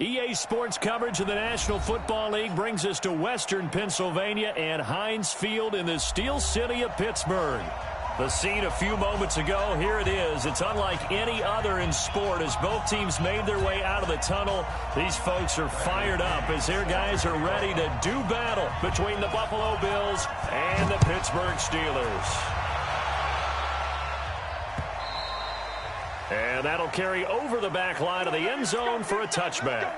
EA Sports coverage of the National Football League brings us to Western Pennsylvania and Heinz Field in the Steel City of Pittsburgh. The scene a few moments ago, here it is. It's unlike any other in sport as both teams made their way out of the tunnel. These folks are fired up as their guys are ready to do battle between the Buffalo Bills and the Pittsburgh Steelers. And that'll carry over the back line of the end zone for a touchback.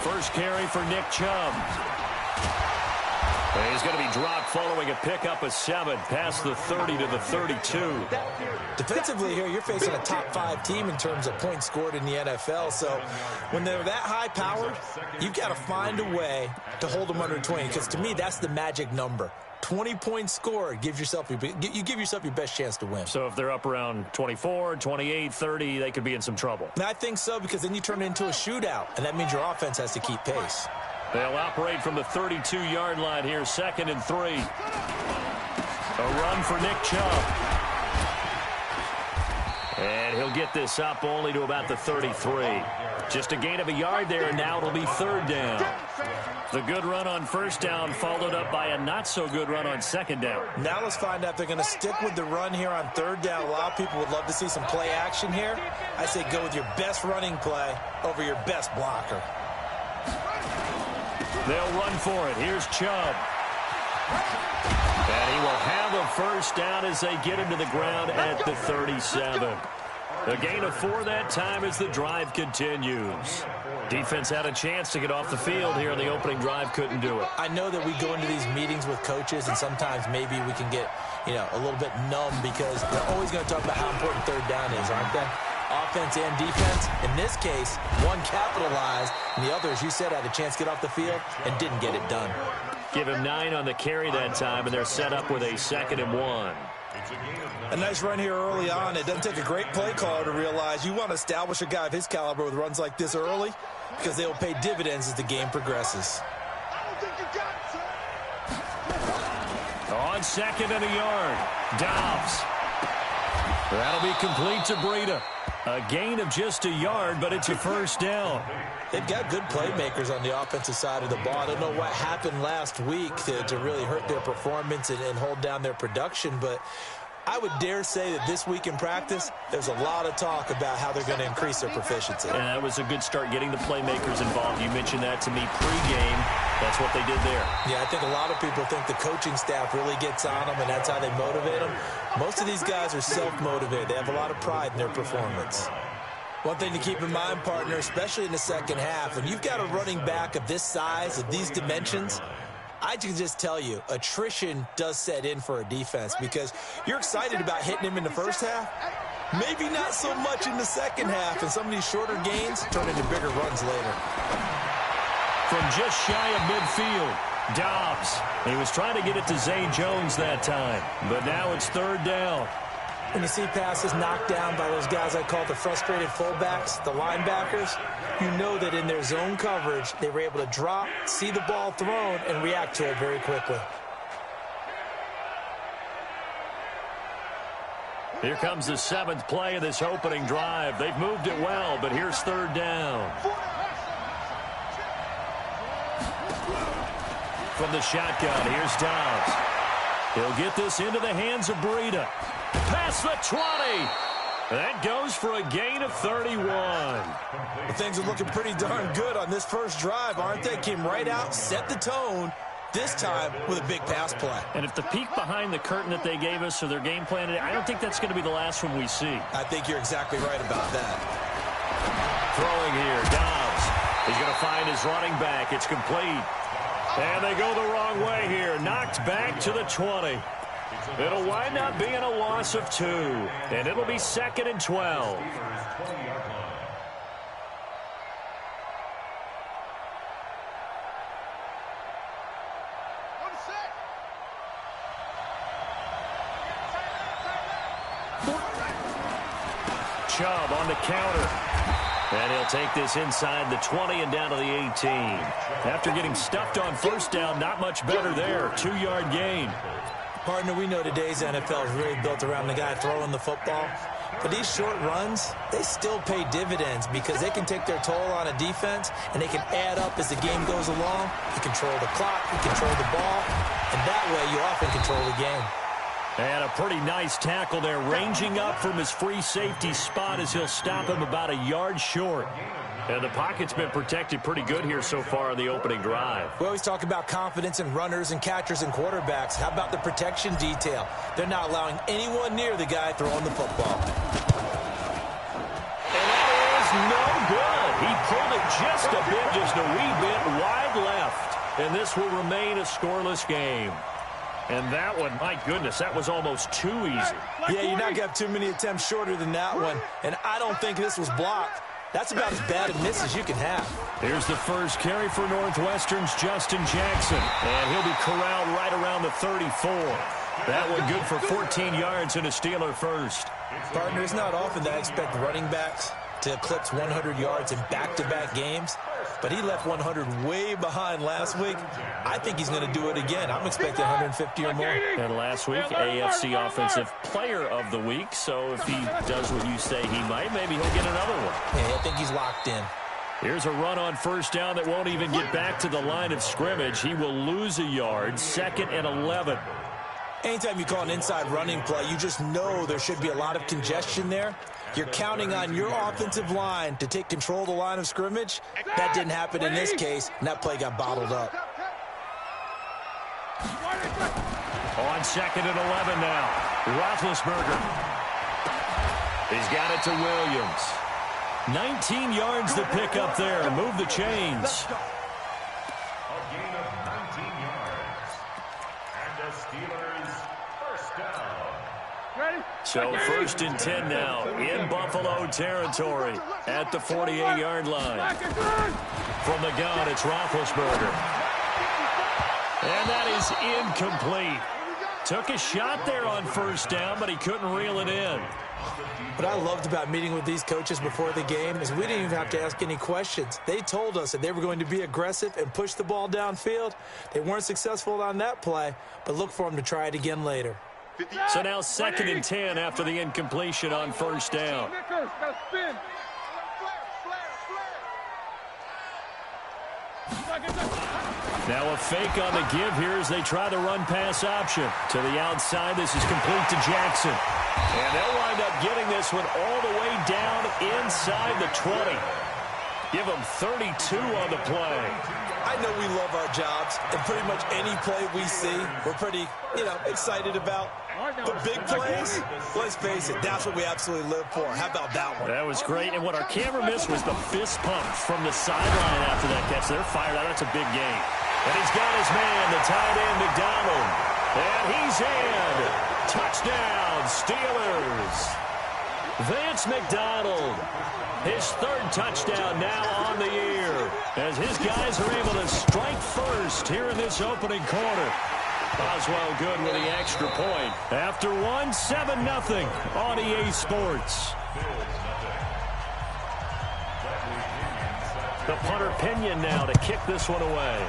First carry for Nick Chubb. And he's going to be dropped following a pickup of 7 past the 30 to the 32. Defensively here, you're facing a top 5 team in terms of points scored in the NFL. So when they're that high powered, you've got to find a way to hold them under 20. Because to me, that's the magic number. 20 points scored, you give yourself your best chance to win. So if they're up around 24, 28, 30, they could be in some trouble. And I think so, because then you turn it into a shootout, and that means your offense has to keep pace. They'll operate from the 32-yard line here, 2nd and 3. A run for Nick Chubb. And he'll get this up only to about the 33. Just a gain of a yard there, and now it'll be 3rd down. The good run on 1st down followed up by a not-so-good run on 2nd down. Now let's find out if they're going to stick with the run here on 3rd down. A lot of people would love to see some play action here. I say go with your best running play over your best blocker. They'll run for it. Here's Chubb. And he will have a 1st down as they get him to the ground at the 37. A gain of 4 that time as the drive continues. Defense had a chance to get off the field here on the opening drive, couldn't do it. I know that we go into these meetings with coaches, and sometimes maybe we can get, a little bit numb because they're always going to talk about how important 3rd down is, aren't they? Offense and defense. In this case, one capitalized, and the other, as you said, had a chance to get off the field and didn't get it done. Give him 9 on the carry that time, and they're set up with a 2nd and 1. A nice run here early on. It doesn't take a great play caller to realize you want to establish a guy of his caliber with runs like this early because they will pay dividends as the game progresses. On 2nd and a yard, Dobbs. That'll be complete to Breida. A gain of just a yard, but it's a 1st down. They've got good playmakers on the offensive side of the ball. I don't know what happened last week to really hurt their performance and hold down their production, but I would dare say that this week in practice, there's a lot of talk about how they're going to increase their proficiency. And that was a good start getting the playmakers involved. You mentioned that to me pregame. That's what they did there. Yeah, I think a lot of people think the coaching staff really gets on them, and that's how they motivate them. Most of these guys are self-motivated. They have a lot of pride in their performance. One thing to keep in mind, partner, especially in the second half, when you've got a running back of this size, of these dimensions, I can just tell you, attrition does set in for a defense because you're excited about hitting him in the first half. Maybe not so much in the second half, and some of these shorter gains turn into bigger runs later. From just shy of midfield, Dobbs. He was trying to get it to Zay Jones that time, but now it's 3rd down. When you see passes knocked down by those guys I call the frustrated fullbacks, the linebackers, you know that in their zone coverage, they were able to drop, see the ball thrown, and react to it very quickly. Here comes the 7th play of this opening drive. They've moved it well, but here's 3rd down. From the shotgun, here's Dobbs. He'll get this into the hands of Breida. Past the 20. That goes for a gain of 31. Well, things are looking pretty darn good on this first drive, aren't they? Came right out, set the tone, this time with a big pass play. And if the peek behind the curtain that they gave us or their game plan today, I don't think that's going to be the last one we see. I think you're exactly right about that. Throwing here, Dobbs. He's going to find his running back. It's complete. And they go the wrong way here. Knocked back to the 20. It'll wind up being a loss of 2. And it'll be 2nd and 12. Chubb on the counter. And he'll take this inside the 20 and down to the 18. After getting stuffed on first down, not much better there. 2-yard gain. Partner, we know today's NFL is really built around the guy throwing the football. But these short runs, they still pay dividends because they can take their toll on a defense, and they can add up as the game goes along. You control the clock, you control the ball, and that way you often control the game. And a pretty nice tackle there, ranging up from his free safety spot as he'll stop him about a yard short. And the pocket's been protected pretty good here so far in the opening drive. We always talk about confidence in runners and catchers and quarterbacks. How about the protection detail? They're not allowing anyone near the guy throwing the football. And that is no good. He pulled it just a bit, just a wee bit wide left. And this will remain a scoreless game. And that one, my goodness, that was almost too easy. Yeah, you're not going to have too many attempts shorter than that one. And I don't think this was blocked. That's about as bad a miss as you can have. Here's the first carry for Northwestern's Justin Jackson. And he'll be corralled right around the 34. That one good for 14 yards and a Steeler first. Partner, it's not often that I expect running backs to eclipse 100 yards in back-to-back games. But he left 100 way behind last week. I think he's going to do it again. I'm expecting 150 or more. And last week, AFC Offensive Player of the Week. So if he does what you say he might, maybe he'll get another one. Yeah, I think he's locked in. Here's a run on first down that won't even get back to the line of scrimmage. He will lose a yard, 2nd and 11. Anytime you call an inside running play, you just know there should be a lot of congestion there. You're counting on your offensive line to take control of the line of scrimmage. That didn't happen in this case, and that play got bottled up. On 2nd and 11 now. Roethlisberger. He's got it to Williams. 19 yards to pick up there. Move the chains. A gain of 19 yards. And the Steelers first down. So 1st and 10 now in Buffalo territory at the 48-yard line. From the gun, it's Roethlisberger. And that is incomplete. Took a shot there on first down, but he couldn't reel it in. What I loved about meeting with these coaches before the game is we didn't even have to ask any questions. They told us that they were going to be aggressive and push the ball downfield. They weren't successful on that play, but look for them to try it again later. So now 2nd and 10 after the incompletion on first down. Now a fake on the give here as they try the run-pass option. To the outside, this is complete to Jackson. And they'll wind up getting this one all the way down inside the 20. Give them 32 on the play. I know we love our jobs, and pretty much any play we see, we're pretty, excited about. But big plays, let's face it, that's what we absolutely live for. How about that one? That was great, and what our camera missed was the fist pump from the sideline after that catch. They're fired out. That's a big game. And he's got his man, the tight end, McDonald. And he's in. Touchdown, Steelers. Vance McDonald. His 3rd touchdown now on the year as his guys are able to strike first here in this opening quarter. Boswell good with the extra point. After 7-0 on EA Sports. The punter Pinion now to kick this one away.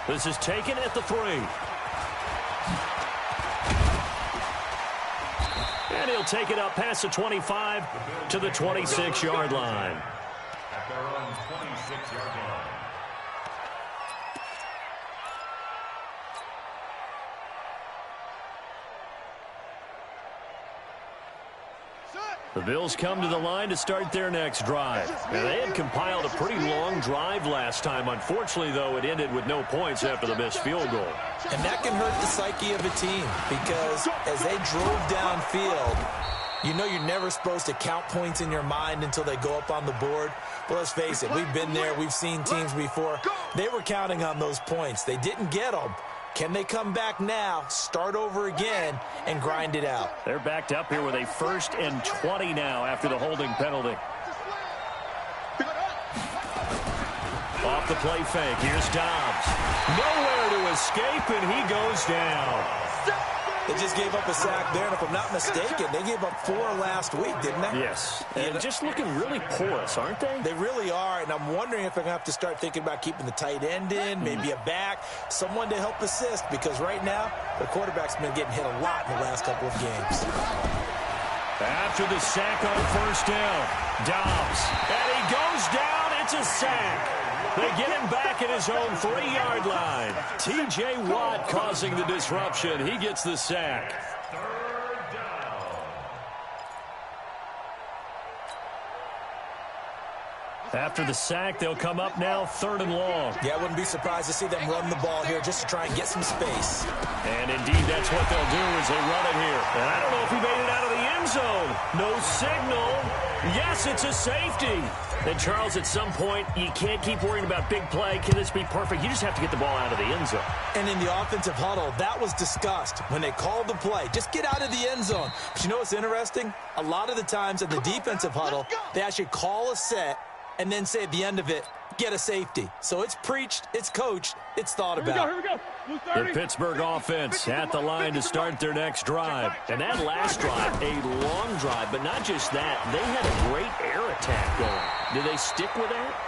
This is taken at the 3. And he'll take it up past the 25 to the 26-yard line. At their own 26-yard line. The Bills come to the line to start their next drive. Now, they had compiled a pretty long drive last time. Unfortunately, though, it ended with no points after the missed field goal. And that can hurt the psyche of a team because as they drove downfield, you're never supposed to count points in your mind until they go up on the board. But let's face it, we've been there. We've seen teams before. They were counting on those points. They didn't get them. Can they come back now, start over again, and grind it out? They're backed up here with a 1st and 20 now after the holding penalty. Off the play fake. Here's Dobbs. Nowhere to escape, and he goes down. They just gave up a sack there, and if I'm not mistaken, they gave up 4 last week, didn't they? Yes, and just looking really porous, aren't they? They really are, and I'm wondering if they're going to have to start thinking about keeping the tight end in, maybe a back, someone to help assist, because right now, their quarterback's been getting hit a lot in the last couple of games. After the sack on first down, Dobbs, and he goes down. It's a sack. They get him back at his own 3-yard line. T.J. Watt causing the disruption. He gets the sack. After the sack, they'll come up now 3rd and long. Yeah, I wouldn't be surprised to see them run the ball here just to try and get some space. And indeed, that's what they'll do as they run it here. And I don't know if he made it out of the end zone. No signal. Yes, it's a safety. And Charles, at some point, you can't keep worrying about big play. Can this be perfect? You just have to get the ball out of the end zone. And in the offensive huddle, that was discussed when they called the play. Just get out of the end zone. But you know what's interesting? A lot of the times in the defensive huddle, they actually call a set and then say at the end of it, get a safety. So it's preached, it's coached, it's thought about. Here we go. The Pittsburgh offense at the line to start their next drive. And that last drive, a long drive, but not just that. They had a great air attack going. Do they stick with that?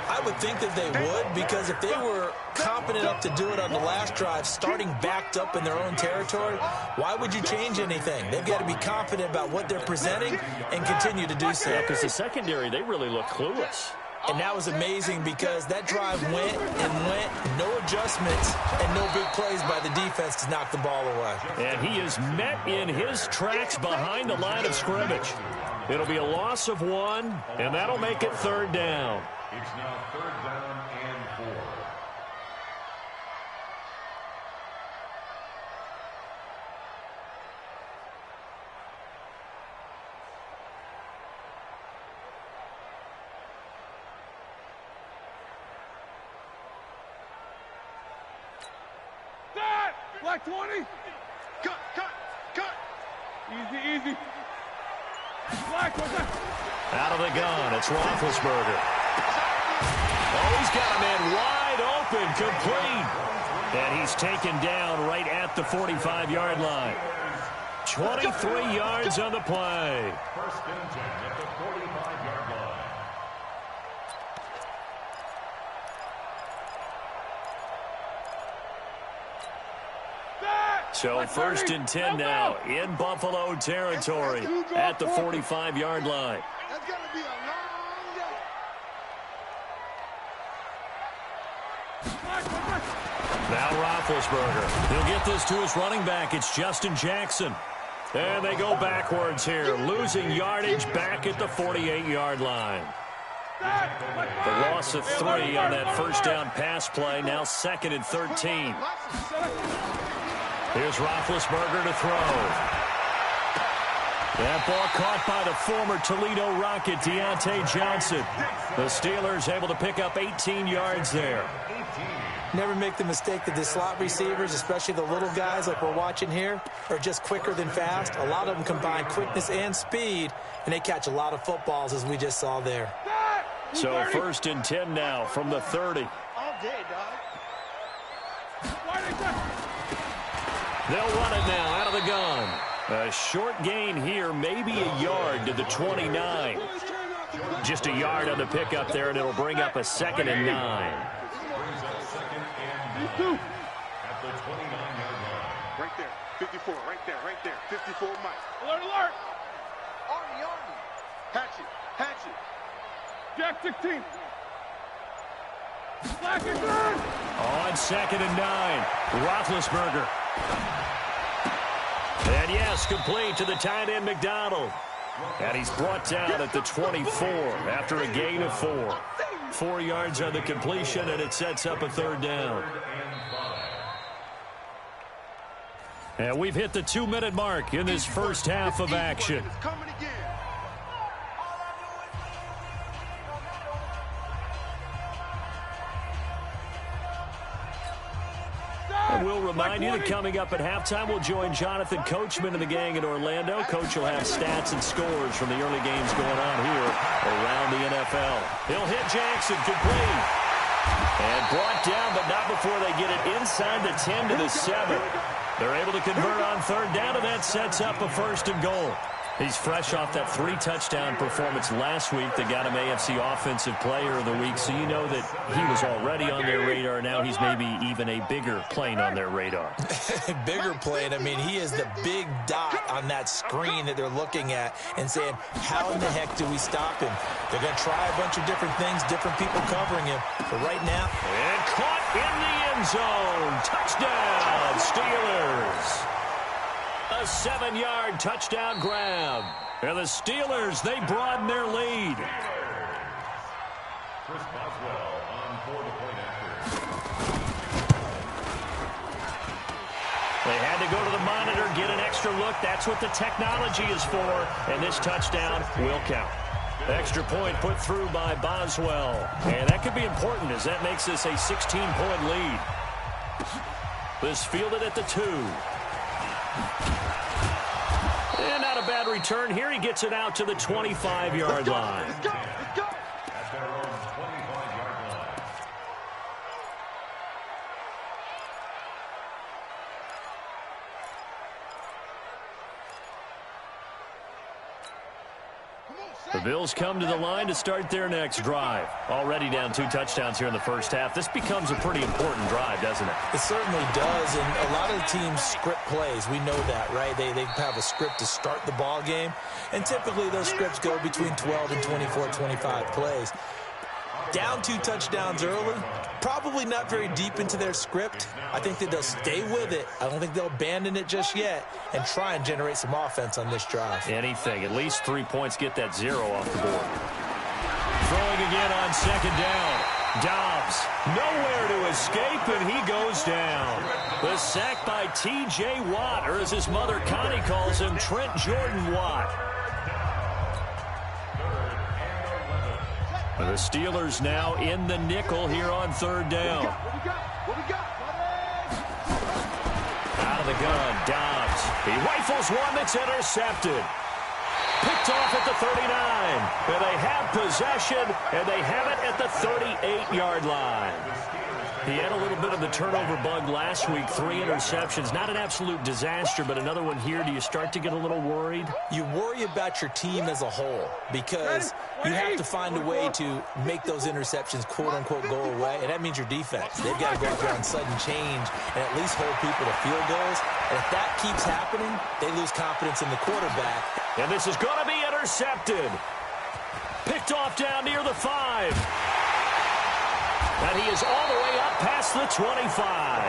I would think that they would, because if they were confident enough to do it on the last drive, starting backed up in their own territory, why would you change anything? They've got to be confident about what they're presenting and continue to do so. Yeah, because the secondary, they really look clueless. And that was amazing because that drive went and went, no adjustments, and no big plays by the defense to knock the ball away. And he is met in his tracks behind the line of scrimmage. It'll be a loss of 1, and that'll make it 3rd down. It's now 3rd down and 4. Black 20. Cut. Easy. Black, what's that? Out of the gun, it's Roethlisberger. Oh, he's got a man wide open, complete. And he's taken down right at the 45-yard line. 23 yards on the play. 1st and 10 at the 45-yard line. So 1st and 10 now in Buffalo territory at the 45-yard line. That's going to be a long day. Now Roethlisberger. He'll get this to his running back. It's Justin Jackson. And they go backwards here, losing yardage back at the 48-yard line. The loss of 3 on that first down pass play. Now 2nd and 13. Here's Roethlisberger to throw. That ball caught by the former Toledo Rocket, Deontay Johnson. The Steelers able to pick up 18 yards there. Never make the mistake that the slot receivers, especially the little guys like we're watching here, are just quicker than fast. A lot of them combine quickness and speed, and they catch a lot of footballs, as we just saw there. So 1st and 10 now from the 30. All day, dog. They'll run it now out of the gun. A short gain here, maybe a yard to the 29. Just a yard on the pickup there, and it'll bring up a 2nd and 9. Brings up 2nd and 9 at the 29-yard line. Right there. 54. Right there. 54 Mike. Alert. Army. Hatchet. Jack 16. Black is good. On 2nd and 9. Roethlisberger. And yes, complete to the tight end McDonald. And he's brought down at the 24 after a gain of 4. 4 yards on the completion, and it sets up a 3rd down. And we've hit the 2-minute mark in this first half of action. And we'll remind you that coming up at halftime, we'll join Jonathan Coachman and the gang in Orlando. Coach will have stats and scores from the early games going on here around the NFL. He'll hit Jackson, complete. And brought down, but not before they get it inside the 10 to the 7. They're able to convert on third down, and that sets up a 1st and goal. He's fresh off that 3-touchdown performance last week that got him AFC Offensive Player of the Week, so you know that he was already on their radar. Now he's maybe even a bigger plane on their radar. Bigger plane. I mean, he is the big dot on that screen that they're looking at and saying, how in the heck do we stop him? They're going to try a bunch of different things, different people covering him. But right now... And caught in the end zone. Touchdown, Steelers. A 7-yard touchdown grab. And the Steelers, they broaden their lead. Chris Boswell on for the point after. They had to go to the monitor, get an extra look. That's what the technology is for. And this touchdown will count. Extra point put through by Boswell. And that could be important as that makes this a 16-point lead. This fielded at the 2. And not a bad return here. He gets it out to the 25-yard line. At their own 25-yard line. The Bills come to the line to start their next drive. Already down 2 touchdowns here in the first half. This becomes a pretty important drive, doesn't it? It certainly does, and a lot of the teams script plays. We know that, right? They have a script to start the ball game, and typically those scripts go between 12 and 24, 25 plays. Down 2 touchdowns early, probably not very deep into their script. I think that they'll stay with it. I don't think they'll abandon it just yet and try and generate some offense on this drive. Anything. At least 3 points, get that 0 off the board. Throwing again on 2nd down. Dobbs, nowhere to escape, and he goes down. The sack by T.J. Watt, or as his mother Connie calls him, Trent Jordan Watt. The Steelers now in the nickel here on 3rd down. Out of the gun, Dobbs. He rifles one that's intercepted. Picked off at the 39. And they have possession, and they have it at the 38-yard line. He had a little bit of the turnover bug last week, 3 interceptions. Not an absolute disaster, but another one here. Do you start to get a little worried? You worry about your team as a whole because you have to find a way to make those interceptions, quote-unquote, go away, and that means your defense. They've got to go out there on sudden change and at least hold people to field goals. And if that keeps happening, they lose confidence in the quarterback. And this is going to be intercepted. Picked off down near the 5. And he is all the way up past the 25.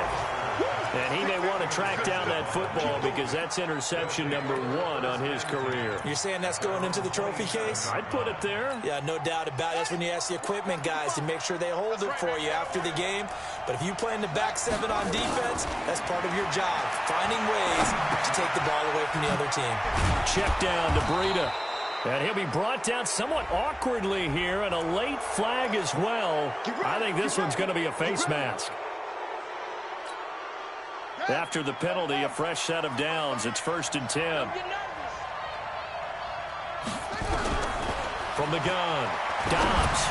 And he may want to track down that football because that's interception number 1 on his career. You're saying that's going into the trophy case? I'd put it there. Yeah, no doubt about it. That's when you ask the equipment guys to make sure they hold it for you after the game. But if you play in the back 7 on defense, that's part of your job, finding ways to take the ball away from the other team. Check down to Breida. And he'll be brought down somewhat awkwardly here, and a late flag as well. I think this one's going to be a face mask. After the penalty, a fresh set of downs. It's 1st and 10. From the gun, Dobbs.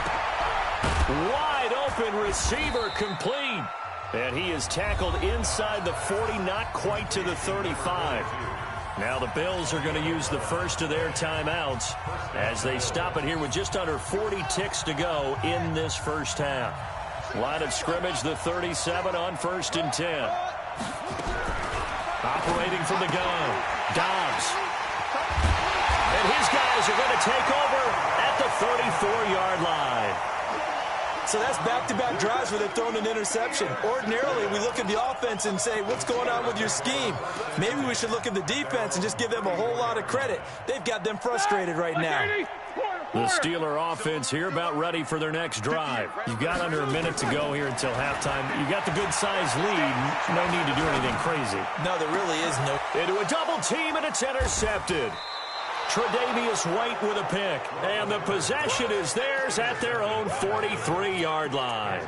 Wide open receiver complete. And he is tackled inside the 40, not quite to the 35. Now the Bills are going to use the first of their timeouts as they stop it here with just under 40 ticks to go in this first half. Line of scrimmage, the 37 on 1st and 10. Operating from the gun, Dobbs. And his guys are going to take over at the 34-yard line. So that's back-to-back drives where they've thrown an interception. Ordinarily, we look at the offense and say, what's going on with your scheme? Maybe we should look at the defense and just give them a whole lot of credit. They've got them frustrated right now. The Steeler offense here about ready for their next drive. You've got under a minute to go here until halftime. You've got the good-sized lead. No need to do anything crazy. No, there really is no. Into a double team, and it's intercepted. Tre'Davious White with a pick, and the possession is theirs at their own 43-yard line.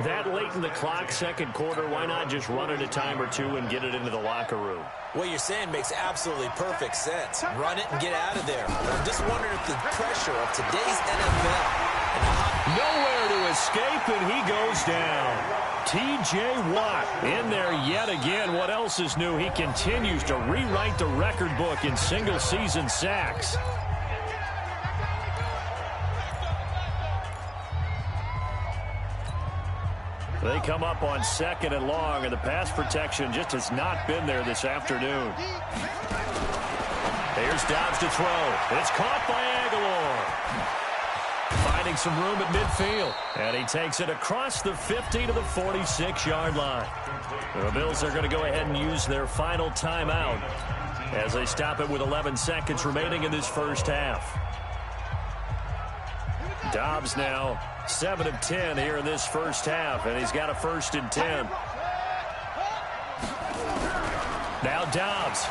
That late in the clock, second quarter, why not just run it a time or two and get it into the locker room? What you're saying makes absolutely perfect sense. Run it and get out of there. But I'm just wondering if the pressure of today's NFL. Nowhere to escape, and he goes down. T.J. Watt in there yet again. What else is new? He continues to rewrite the record book in single-season sacks. They come up on 2nd and long, and the pass protection just has not been there this afternoon. Here's Dobbs to throw. It's caught by Aguilar. Finding some room at midfield. And he takes it across the 50 to the 46-yard line. The Bills are going to go ahead and use their final timeout as they stop it with 11 seconds remaining in this first half. Dobbs now 7 of 10 here in this first half, and he's got a 1st and 10. Now Dobbs.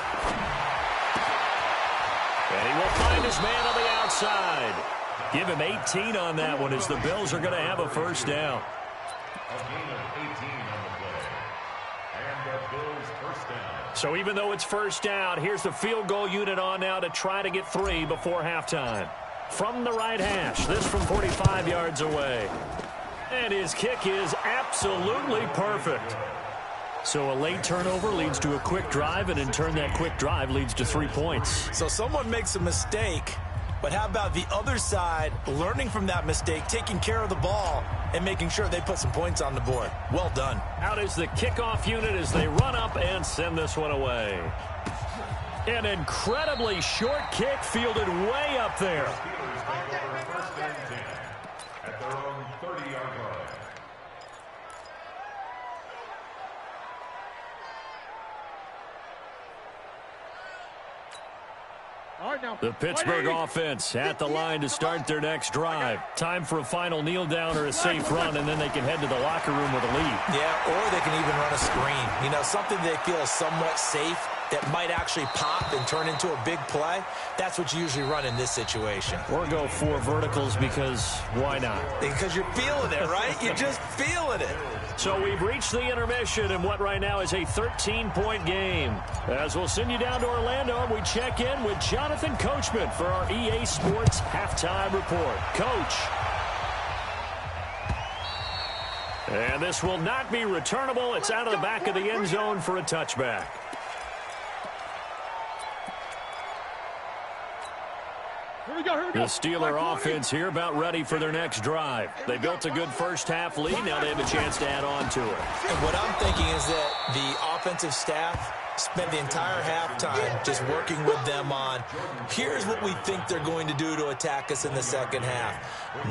And he will find his man on the outside. Give him 18 on that one as the Bills are going to have a 1st down. A gain of 18 on the play. And the Bills 1st down. So even though it's 1st down, here's the field goal unit on now to try to get 3 before halftime. From the right hash, this from 45 yards away. And his kick is absolutely perfect. So a late turnover leads to a quick drive, and in turn that quick drive leads to 3 points. So someone makes a mistake, but how about the other side learning from that mistake, taking care of the ball, and making sure they put some points on the board? Well done. Out is the kickoff unit as they run up and send this one away. An incredibly short kick fielded way up there. Steelers take over 1st and 10 at their own 30-yard line. The Pittsburgh offense at the line to start their next drive. Time for a final kneel down or a safe run, and then they can head to the locker room with a lead. Yeah, or they can even run a screen. You know, something they feel is somewhat safe that might actually pop and turn into a big play. That's what you usually run in this situation. Or go 4 verticals because why not? Because you're feeling it, right? You're just feeling it. So we've reached the intermission in what right now is a 13-point game. As we'll send you down to Orlando, and we check in with Jonathan Coachman for our EA Sports Halftime Report. Coach. And this will not be returnable. It's out of the back of the end zone for a touchback. The Steeler offense here about ready for their next drive. They built a good first half lead. Now they have a chance to add on to it. And what I'm thinking is that the offensive staff spent the entire halftime just working with them on, here's what we think they're going to do to attack us in the second half.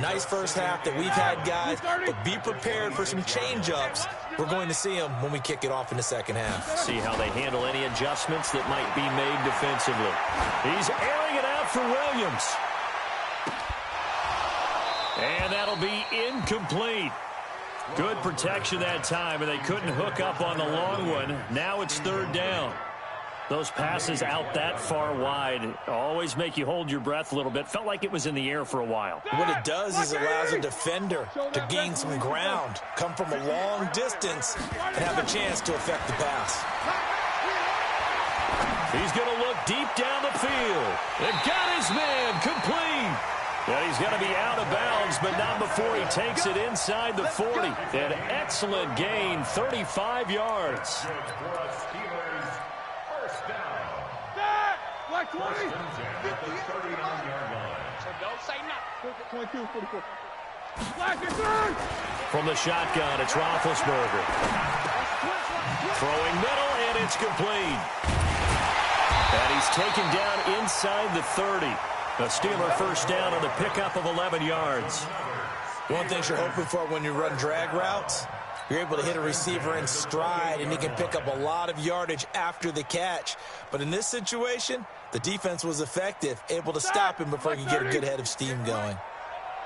Nice first half that we've had, guys, but be prepared for some change-ups. We're going to see them when we kick it off in the second half. See how they handle any adjustments that might be made defensively. He's airing it out for Williams. And that'll be incomplete. Good protection that time, and they couldn't hook up on the long one. Now it's 3rd down. Those passes out that far wide always make you hold your breath a little bit. Felt like it was in the air for a while. What it does is allows a defender to gain some ground, come from a long distance, and have a chance to affect the pass. He's going to look deep down the field. They got his man complete. And he's going to be out of bounds, but not before he takes it inside the 40. An excellent gain, 35 yards. Like 20. 1st and 10 at the 39-yard line. So don't say nothing. 22, 44. Flag is third. From the shotgun, it's Roethlisberger. Throwing middle, and it's complete. And he's taken down inside the 30. A Steeler 1st down on the pickup of 11 yards. One thing you're hoping for when you run drag routes, you're able to hit a receiver in stride, and he can pick up a lot of yardage after the catch. But in this situation, the defense was effective, able to stop him before he could get a good head of steam going.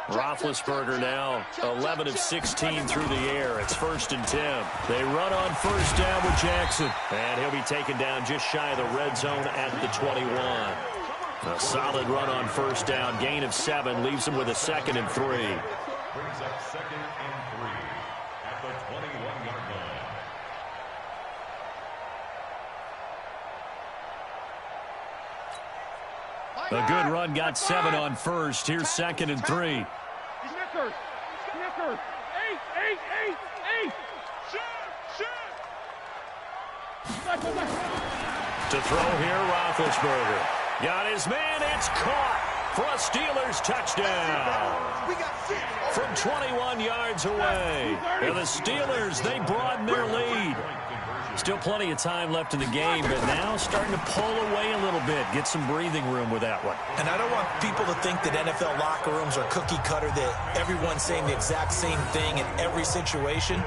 Roethlisberger now 11 of 16 through the air. It's 1st and 10. They run on 1st down with Jackson. And he'll be taken down just shy of the red zone at the 21. A solid run on 1st down. Gain of 7 leaves him with a 2nd and 3. Brings up 2nd and 3 at the 21-yard line. A good run got 7 on 1st. Here's 2nd and 3. He's Snickers. 8. Shoot. To throw here, Roethlisberger. Got his man, it's caught for a Steelers touchdown. From 21 yards away. And the Steelers, they broaden their lead. Still plenty of time left in the game, but now starting to pull away a little bit. Get some breathing room with that one. And I don't want people to think that NFL locker rooms are cookie cutter, that everyone's saying the exact same thing in every situation.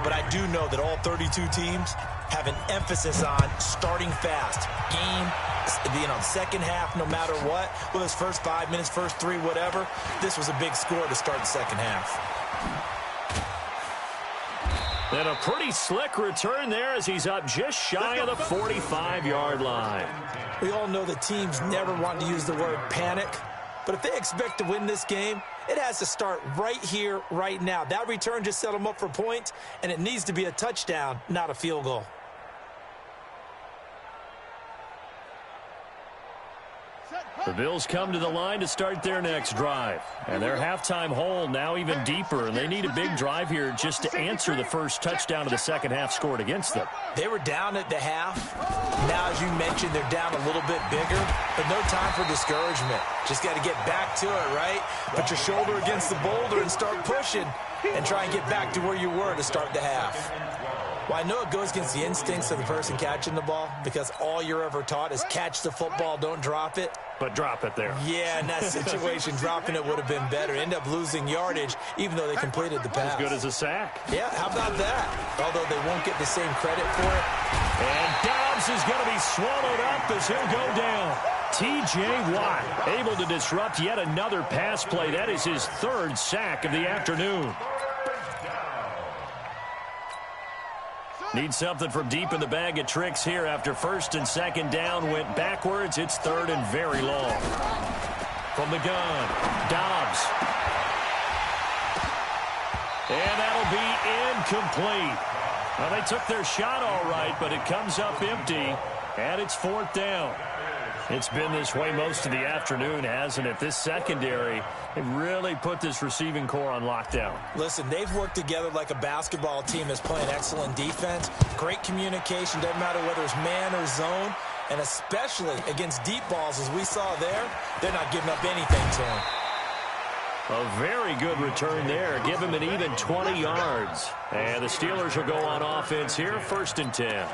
But I do know that all 32 teams have an emphasis on starting fast. Second half, no matter what. Well, his first 5 minutes, first 3, whatever. This was a big score to start the second half. And a pretty slick return there as he's up just shy of the 45-yard line. We all know that teams never want to use the word panic. But if they expect to win this game, it has to start right here, right now. That return just set them up for points, and it needs to be a touchdown, not a field goal. The Bills come to the line to start their next drive. And their halftime hole now even deeper, and they need a big drive here just to answer the first touchdown of the second half scored against them. They were down at the half. Now, as you mentioned, they're down a little bit bigger, but no time for discouragement. Just got to get back to it, right? Put your shoulder against the boulder and start pushing and try and get back to where you were to start the half. Well, I know it goes against the instincts of the person catching the ball because all you're ever taught is catch the football, don't drop it. But drop it there. Yeah, in that situation, dropping it would have been better. End up losing yardage, even though they completed the pass. As good as a sack. Yeah, how about that? Although they won't get the same credit for it. And Dobbs is going to be swallowed up as he'll go down. T.J. Watt able to disrupt yet another pass play. That is his third sack of the afternoon. Need something from deep in the bag of tricks here after first and second down went backwards. It's third and very long. From the gun, Dobbs. And that'll be incomplete. Well, they took their shot all right, but it comes up empty, and it's fourth down. It's been this way most of the afternoon, hasn't it? This secondary, they really put this receiving core on lockdown. Listen, they've worked together like a basketball team that's playing excellent defense. Great communication, doesn't matter whether it's man or zone. And especially against deep balls, as we saw there, they're not giving up anything to them. A very good return there. Give him an even 20 yards. And the Steelers will go on offense here, first and 10.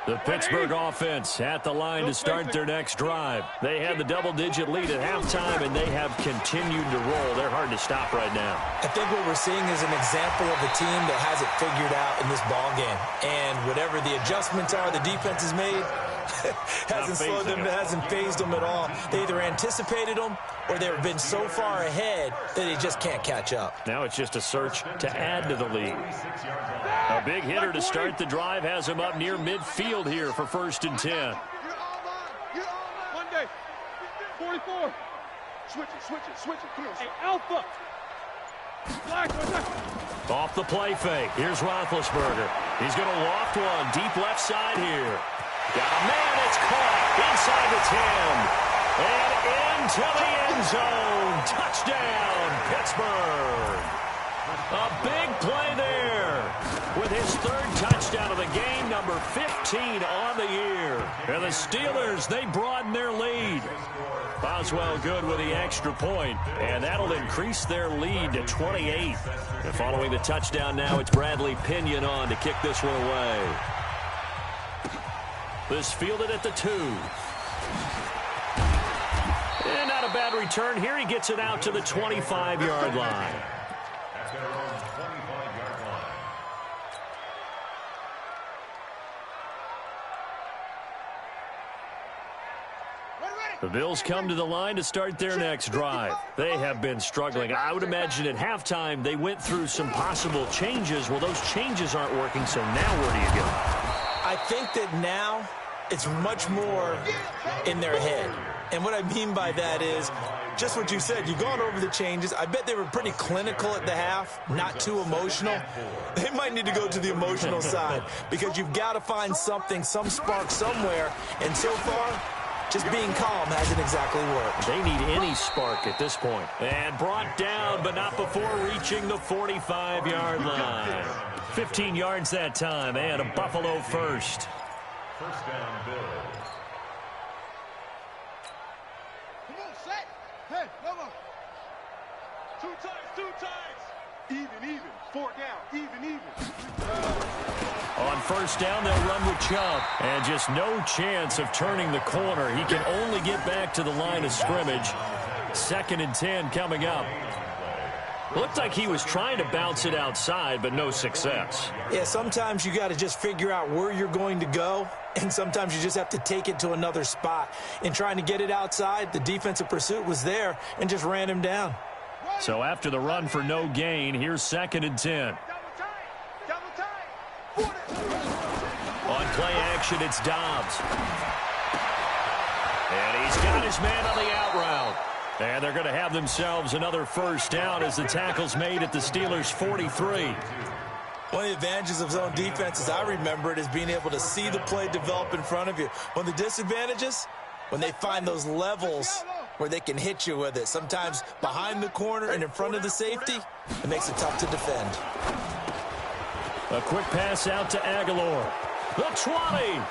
The Pittsburgh offense at the line to start their next drive. They had the double-digit lead at halftime, and they have continued to roll. They're hard to stop right now. I think what we're seeing is an example of a team that has it figured out in this ball game. And whatever the adjustments are the defense has made, hasn't slowed them, hasn't phased them at all. They either anticipated them or they've been so far ahead that they just can't catch up. Now it's just a search to add to the lead. A big hitter to start the drive has him up near midfield here for first and 10. Monday, 44. Switch it. Come on. Hey, Alpha. Off the play fake. Here's Roethlisberger. He's going to loft one deep left side here. Got a man, it's caught inside the 10. And into the end zone. Touchdown, Pittsburgh. A big play there with his third touchdown of the game, number 15 on the year. And the Steelers, they broaden their lead. Boswell good with the extra point, and that'll increase their lead to 28. And following the touchdown now, it's Bradley Pinion on to kick this one away. This fielded at the 2. And not a bad return here. He gets it out to the 25-yard line. The Bills come to the line to start their next drive. They have been struggling. I would imagine at halftime they went through some possible changes. Well, those changes aren't working, so now where do you go? I think that now it's much more in their head. And what I mean by that is just what you said. You've gone over the changes. I bet they were pretty clinical at the half, not too emotional. They might need to go to the emotional side because you've got to find something, some spark somewhere. And so far, Just being calm hasn't exactly worked. They need any spark at this point. And brought down, but not before reaching the 45-yard line. 15 yards that time, and a Buffalo first. First down, Bills. Come on, set. Hey, come on. Two times. Even. 4 down. Even. On first down, they'll run with Chubb. And just no chance of turning the corner. He can only get back to the line of scrimmage. 2nd and 10 coming up. Looked like he was trying to bounce it outside, but no success. Yeah, sometimes you got to just figure out where you're going to go, and sometimes you just have to take it to another spot. In trying to get it outside, the defensive pursuit was there and just ran him down. So after the run for no gain, here's 2nd and 10. On play action, it's Dobbs. And he's got his man on the out route. And they're going to have themselves another first down as the tackle's made at the Steelers' 43. One of the advantages of zone defense, as I remember it, is being able to see the play develop in front of you. One of the disadvantages, when they find those levels where they can hit you with it. Sometimes behind the corner and in front of the safety, it makes it tough to defend. A quick pass out to Aguilar. The 20.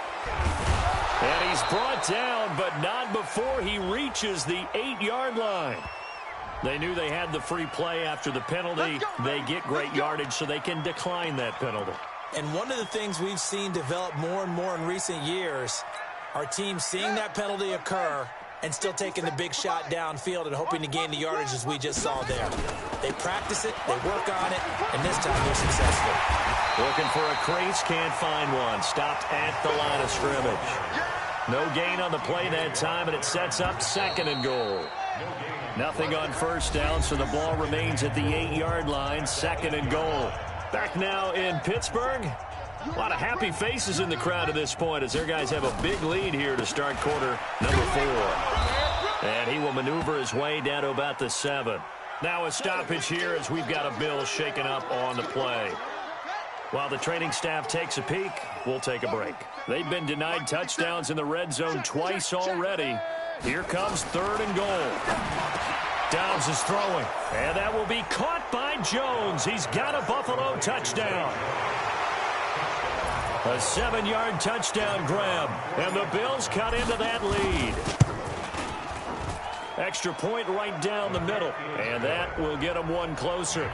And he's brought down, but not before he reaches the 8-yard line. They knew they had the free play after the penalty. They get great yardage, so they can decline that penalty. And one of the things we've seen develop more and more in recent years, our team seeing that penalty occur and still taking the big shot downfield and hoping to gain the yardage as we just saw there. They practice it, they work on it, and this time they're successful. Looking for a crease, can't find one. Stopped at the line of scrimmage. No gain on the play that time, and it sets up 2nd and goal. Nothing on first down, so the ball remains at the 8-yard line, 2nd and goal. Back now in Pittsburgh. A lot of happy faces in the crowd at this point as their guys have a big lead here to start quarter number 4. And he will maneuver his way down to about the 7. Now a stoppage here as we've got a Bill shaken up on the play. While the training staff takes a peek, we'll take a break. They've been denied touchdowns in the red zone twice already. Here comes 3rd and goal. Dobbs is throwing, and that will be caught by Jones. He's got a Buffalo touchdown. A 7-yard touchdown grab, and the Bills cut into that lead. Extra point right down the middle, and that will get them one closer.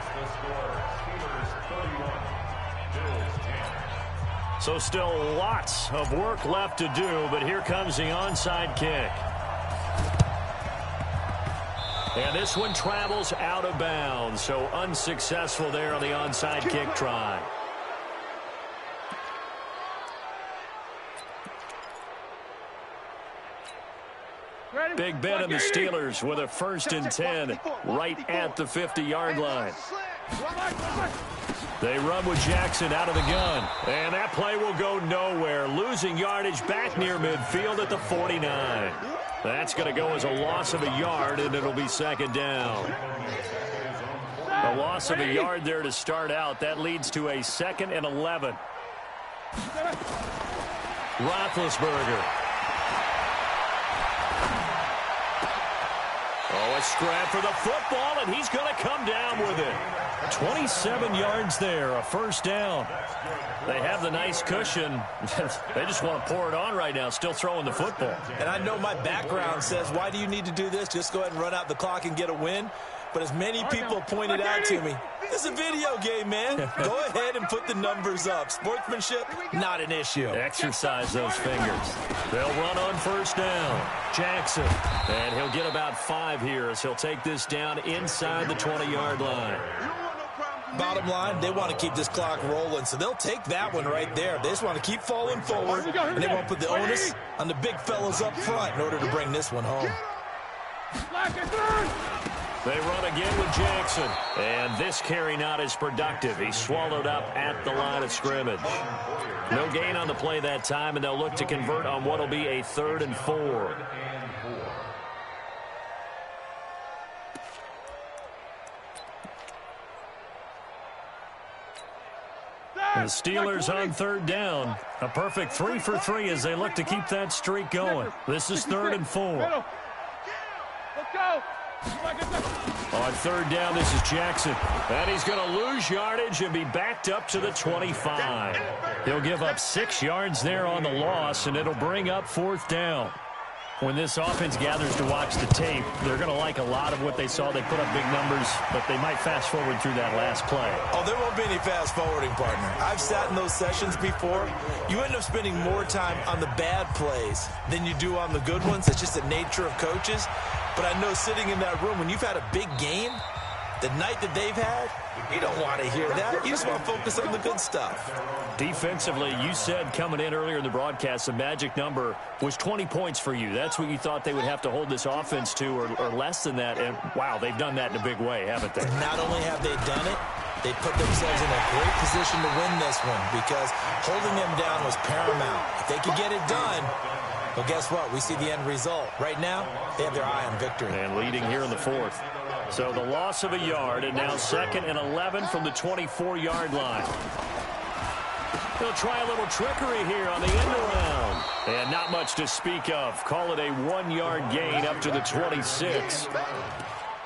So still lots of work left to do, but here comes the onside kick. And this one travels out of bounds, so unsuccessful there on the onside kick try. Big Ben and the Steelers with a 1st and 10 right at the 50-yard line. They run with Jackson out of the gun. And that play will go nowhere. Losing yardage back near midfield at the 49. That's going to go as a loss of a yard, and it'll be 2nd down. A loss of a yard there to start out. That leads to a 2nd and 11. Roethlisberger. Oh, a scrap for the football, and he's going to come down with it. 27 yards there, a 1st down. They have the nice cushion. They just want to pour it on right now, still throwing the football. And I know my background says, why do you need to do this? Just go ahead and run out the clock and get a win. But as many people pointed out to me, it's a video game, man. Go ahead and put the numbers up. Sportsmanship, not an issue. Exercise those fingers. They'll run on 1st down. Jackson. And he'll get about 5 here as he'll take this down inside the 20-yard line. Bottom line, they want to keep this clock rolling, so they'll take that one right there. They just want to keep falling forward, and they want to put the onus on the big fellas up front in order to bring this one home. They run again with Jackson. And this carry not as productive. He's swallowed up at the line of scrimmage. No gain on the play that time, and they'll look to convert on what will be a 3rd and 4. The Steelers on third down. A perfect 3 for 3 as they look to keep that streak going. This is 3rd and 4. Let's go. On third down, this is Jackson. And he's going to lose yardage and be backed up to the 25. He'll give up 6 yards there on the loss, and it'll bring up 4th down. When this offense gathers to watch the tape, they're going to like a lot of what they saw. They put up big numbers, but they might fast forward through that last play. Oh, there won't be any fast forwarding, partner. I've sat in those sessions before. You end up spending more time on the bad plays than you do on the good ones. It's just the nature of coaches. But I know sitting in that room, when you've had a big game, the night that they've had, you don't want to hear that. You just want to focus on the good stuff. Defensively, you said coming in earlier in the broadcast, the magic number was 20 points for you. That's what you thought they would have to hold this offense to, or less than that. And, wow, they've done that in a big way, haven't they? Not only have they done it, they put themselves in a great position to win this one because holding them down was paramount. If they could get it done, well, guess what? We see the end result. Right now, they have their eye on victory. And leading here in the 4th. So the loss of a yard, and now 2nd and 11 from the 24-yard line. They'll try a little trickery here on the end around. And not much to speak of. Call it a 1-yard gain up to the 26.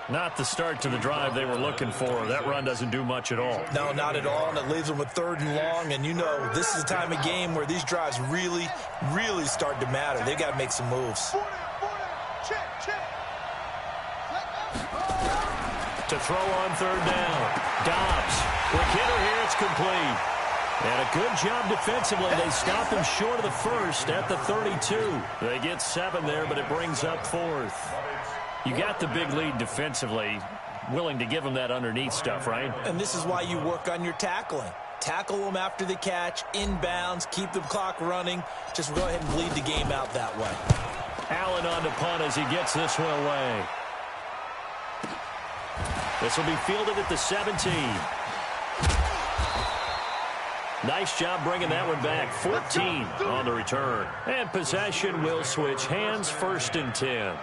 Not the start to the drive they were looking for. That run doesn't do much at all. No, not at all, and it leaves them with 3rd and long. And you know, this is the time of game where these drives really, really start to matter. They've got to make some moves. To throw on 3rd down. Dobbs. Quick hitter here. It's complete. And a good job defensively. They stop him short of the 1st at the 32. They get 7 there, but it brings up 4th. You got the big lead defensively. Willing to give them that underneath stuff, right? And this is why you work on your tackling. Tackle them after the catch, inbounds, keep the clock running. Just go ahead and bleed the game out that way. Allen on the punt as he gets this one away. This will be fielded at the 17. Nice job bringing that one back. 14 on the return. And possession will switch hands, 1st and 10.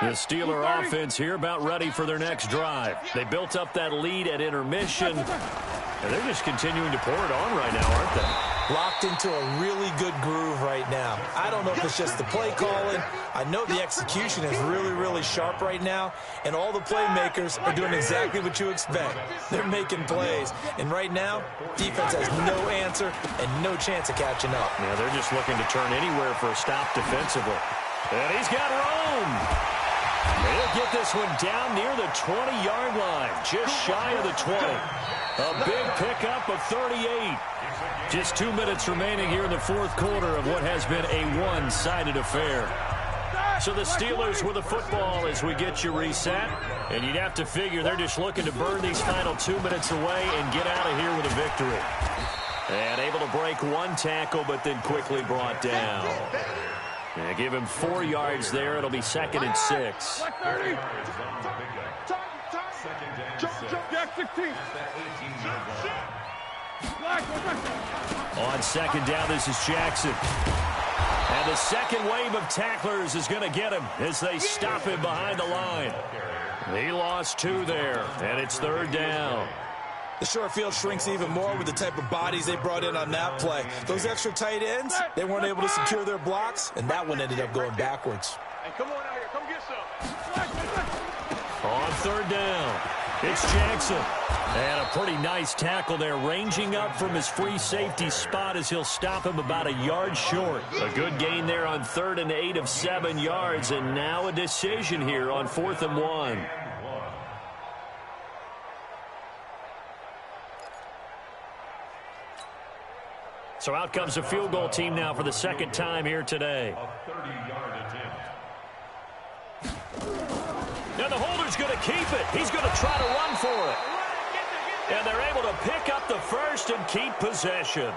The Steeler offense here about ready for their next drive. They built up that lead at intermission, and they're just continuing to pour it on right now, aren't they? Locked into a really good groove right now. I don't know if it's just the play calling. I know the execution is really, really sharp right now, and all the playmakers are doing exactly what you expect. They're making plays, and right now, defense has no answer and no chance of catching up. Yeah, they're just looking to turn anywhere for a stop defensively. And he's got room. He'll get this one down near the 20-yard line, just shy of the 20. A big pickup of 38. Just 2 minutes remaining here in the 4th quarter of what has been a one-sided affair. So the Steelers with the football as we get you reset. And you'd have to figure they're just looking to burn these final 2 minutes away and get out of here with a victory. And able to break one tackle, but then quickly brought down. Yeah, give him 4 yards there. It'll be 2nd and 6. Jack 16. On 2nd down, this is Jackson. And the second wave of tacklers is going to get him as they stop him behind the line. He lost 2 there, and it's 3rd down. The short field shrinks even more with the type of bodies they brought in on that play. Those extra tight ends, they weren't able to secure their blocks, and that one ended up going backwards. Hey, come on out here. Come get some. On 3rd down, it's Jackson. And a pretty nice tackle there, ranging up from his free safety spot as he'll stop him about a yard short. A good gain there on 3rd and 8 of 7 yards, and now a decision here on 4th and 1. So out comes a field goal team now for the 2nd time here today. A 30-yard attempt. Now the holder's going to keep it. He's going to try to run for it. And they're able to pick up the 1st and keep possession.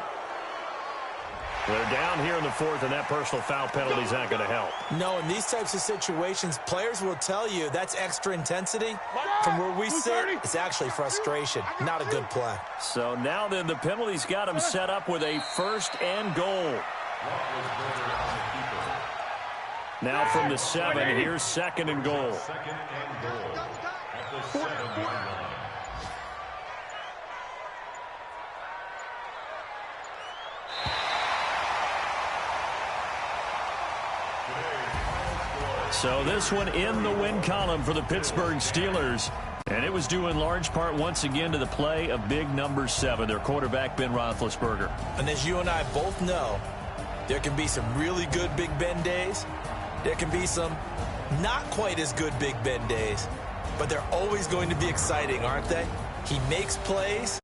They're down here in the 4th, and that personal foul penalty is not going to help. No, in these types of situations, players will tell you that's extra intensity. From where we sit, it's actually frustration, not a good play. So now then the penalty's got him set up with a 1st and goal. Now from the 7, here's 2nd and goal. 2nd and goal. at the 7-yard line. So this one in the win column for the Pittsburgh Steelers. And it was due in large part once again to the play of big number 7, their quarterback Ben Roethlisberger. And as you and I both know, there can be some really good Big Ben days. There can be some not quite as good Big Ben days. But they're always going to be exciting, aren't they? He makes plays,